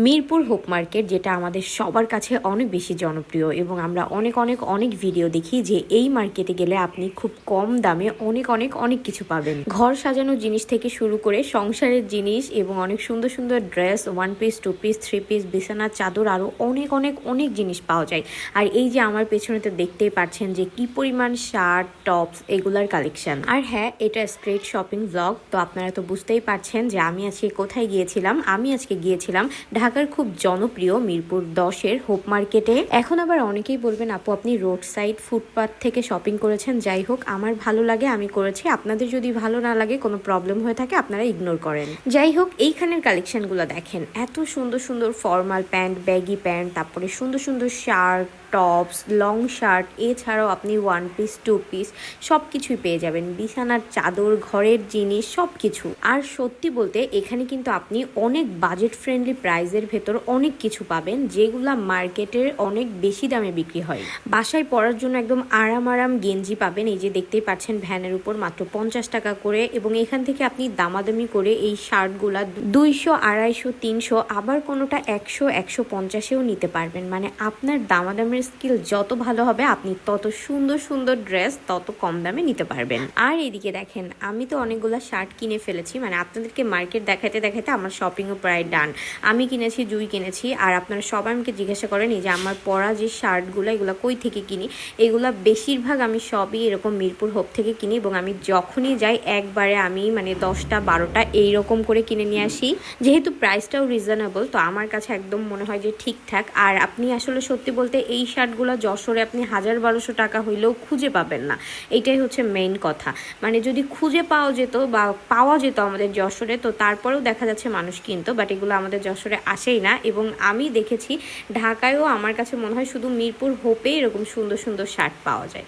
Mirpur hope market যেটা আমাদের সবার কাছে অনেক বেশি জনপ্রিয় এবং আমরা অনেক ভিডিও দেখি যে এই মার্কেটে গেলে আপনি খুব কম দামে অনেক কিছু পাবেন। ঘর সাজানোর জিনিস থেকে শুরু করে সংসারের জিনিস এবং অনেক সুন্দর সুন্দর ড্রেস, 1 পিস 2 পিস 3 পিস, বিছানার চাদর, আরও অনেক জিনিস পাওয়া যায়। আর এই যে আমার পেছনে তো দেখতেই পাচ্ছেন যে কি পরিমাণ শার্ট, টপস এগুলার কালেকশন। আর হ্যাঁ, এটা স্ট্রিট শপিং ব্লগ, তো আপনারা তো বুঝতেই পারছেন যে আমি আজকে কোথায় গিয়েছিলাম। আমি আজকে গিয়েছিলাম ঢাকার খুব জনপ্রিয় মিরপুর 10-এর হোপ মার্কেটে। এখন আবার অনেকেই বলবেন আপু আপনি রোড সাইড ফুটপাথ থেকে শপিং করেছেন। যাই হোক, আমার ভালো লাগে, আমি করেছি। আপনাদের যদি ভালো না লাগে, কোনো প্রবলেম হয়ে থাকে, আপনারা ইগনোর করেন। যাই হোক, এইখানের কালেকশনগুলো দেখেন, এত সুন্দর ফর্মাল প্যান্ট, ব্যাগি প্যান্ট, তারপরে সুন্দর শার্ট, টপস, লং শার্ট, এছাড়াও আপনি 1 পিস 2 পিস সব কিছুই পেয়ে যাবেন। বিছানার চাদর, ঘরের জিনিস সব কিছু। আর সত্যি বলতে এখানে কিন্তু আপনি অনেক বাজেট ফ্রেন্ডলি প্রাইসের ভেতর অনেক কিছু পাবেন, যেগুলা মার্কেটের অনেক বেশি দামে বিক্রি হয়। বাসায় পরার জন্য একদম আরাম গেঞ্জি পাবেন। এই যে দেখতেই পাচ্ছেন ভ্যানের উপর মাত্র 50 টাকা করে, এবং এখান থেকে আপনি দামাদামি করে এই শার্টগুলা 200, 250, 300, আবার কোনোটা 100, 150-এও নিতে পারবেন। মানে আপনার দামাদামের স্কিল যত ভালো হবে, আপনি তত সুন্দর ড্রেস তত কম দামে নিতে পারবেন। আর এদিকে দেখেন, আমি তো অনেকগুলো শার্ট কিনে ফেলেছি। মানে আপনাদেরকে মার্কেট দেখাতে আমার শপিংও প্রায় ডান। আমি কিনেছি, জুই কিনেছি। আর আপনারা সবাই আমাকে জিজ্ঞাসা করেন এই যে আমার পরা যে শার্টগুলো, এগুলো কই থেকে কিনি। এগুলা বেশিরভাগ আমি সবই এরকম মিরপুর হোপ থেকে কিনি, এবং আমি যখনই যাই একবারে আমি মানে 10টা 12টা এইরকম করে কিনে নিয়ে আসি। যেহেতু প্রাইসটাও রিজনেবল, তো আমার কাছে একদম মনে হয় যে ঠিকঠাক। আর আপনি আসলে সত্যি বলতে এই শার্টগুলো যশোরে আপনি 1000-1200 টাকা হইলেও খুঁজে পাবেন না। এইটাই হচ্ছে মেইন কথা। মানে যদি খুঁজে পাওয়া যেত বা পাওয়া যেত আমাদের যশোরে, তো তারপরেও দেখা যাচ্ছে মানুষ কিনতো, বাট এগুলো আমাদের যশোরে আসেই না। এবং আমি দেখেছি ঢাকায়ও আমার কাছে মনে হয় শুধু মিরপুর হোপে এরকম সুন্দর শার্ট পাওয়া যায়।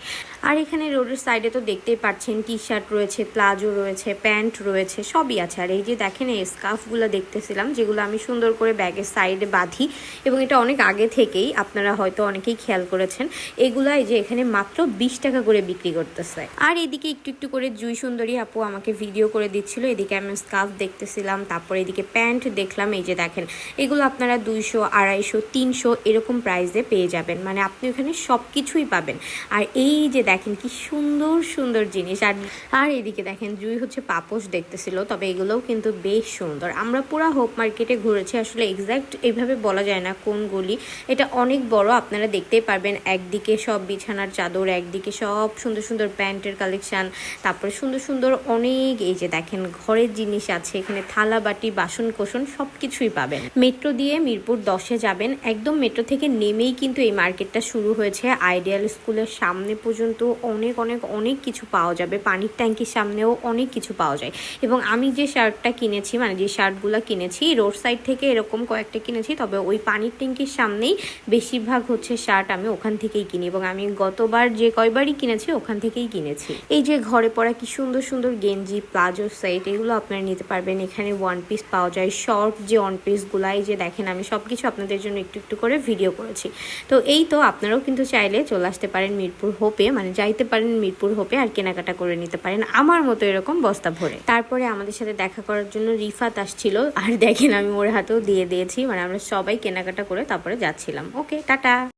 আর এখানে রোডের সাইডে তো দেখতেই পাচ্ছেন টি শার্ট রয়েছে, প্লাজো রয়েছে, প্যান্ট রয়েছে, সবই আছে। আর এই যে দেখেন এই স্কার্ফগুলো দেখতেছিলাম, যেগুলো আমি সুন্দর করে ব্যাগের সাইডে বাঁধি, এবং এটা অনেক আগে থেকেই আপনারা হয়তো অনেকেই খেয়াল করেছেন। এগুলা এই যে এখানে মাত্র 20 টাকা করে বিক্রি করতেছে। আর এদিকে একটু করে জুই সুন্দরী আপু আমাকে ভিডিও করে দিচ্ছিল। এদিকে আমি স্কার্ফ দেখতেছিলাম, তারপরে এদিকে প্যান্ট দেখলাম। এই যে দেখেন, এগুলো আপনারা 200, 250, 300 এরকম প্রাইসে পেয়ে যাবেন। মানে আপনি ওখানে সব কিছুই পাবেন। আর এই যে দেখেন কি সুন্দর জিনিস। আর এদিকে দেখেন জুই হচ্ছে পাপোশ দেখতেছিল, তবে এগুলোও কিন্তু বেশ সুন্দর। আমরা পুরো হোপ মার্কেটে ঘুরেছি, আসলে এক্স্যাক্ট এইভাবে বলা যায় না কোন গলি। এটা অনেক বড়, আপনারা দেখতেই পারবেন। একদিকে সব বিছানার চাদর, একদিকে সব সুন্দর প্যান্টের কালেকশন, তারপরে সুন্দর অনেক এই যে দেখেন ঘরের জিনিস আছে এখানে, থালা বাটি, বাসন কোসন সব কিছুই পাবেন। মেট্রো দিয়ে মিরপুর 10-এ যাবেন, একদম মেট্রো থেকে নেমেই কিন্তু এই মার্কেটটা শুরু হয়েছে। আইডিয়াল স্কুলের সামনে পর্যন্ত অনেক কিছু পাওয়া যাবে। পানির ট্যাঙ্কির সামনেও অনেক কিছু পাওয়া যায়। এবং আমি যে শার্টটা কিনেছি, মানে যে শার্টগুলো কিনেছি রোড সাইড থেকে এরকম কয়েকটা কিনেছি, তবে ওই পানির ট্যাঙ্কির সামনেই বেশিরভাগ হচ্ছে শার্ট আমি ওখান থেকেই কিনি, এবং আমি গতবার যে কয়বারই কিনেছি ওখান থেকেই কিনেছি। এই যে ঘরে পরা কি সুন্দর গেঞ্জি, প্লাজো সেট, এগুলো আপনারা নিতে পারবেন। এখানে 1 পিস পাওয়া যায়, শর্ট যে 1 পিসগুলো। এই যে দেখেন আমি সব কিছু আপনাদের জন্য একটু করে ভিডিও করেছি। তো এই তো আপনারাও কিন্তু চাইলে চলে আসতে পারেন মিরপুর হোপে, মানে যাইতে পারেন মিরপুর হোপে আর কেনাকাটা করে নিতে পারেন আমার মতো এরকম বস্তা ভরে। তারপরে আমাদের সাথে দেখা করার জন্য রিফাত আসছিল, আর দেখেন আমি ওর হাতেও দিয়ে দিয়েছি। মানে আমরা সবাই কেনাকাটা করে তারপরে যাচ্ছিলাম। ওকে, টাটা।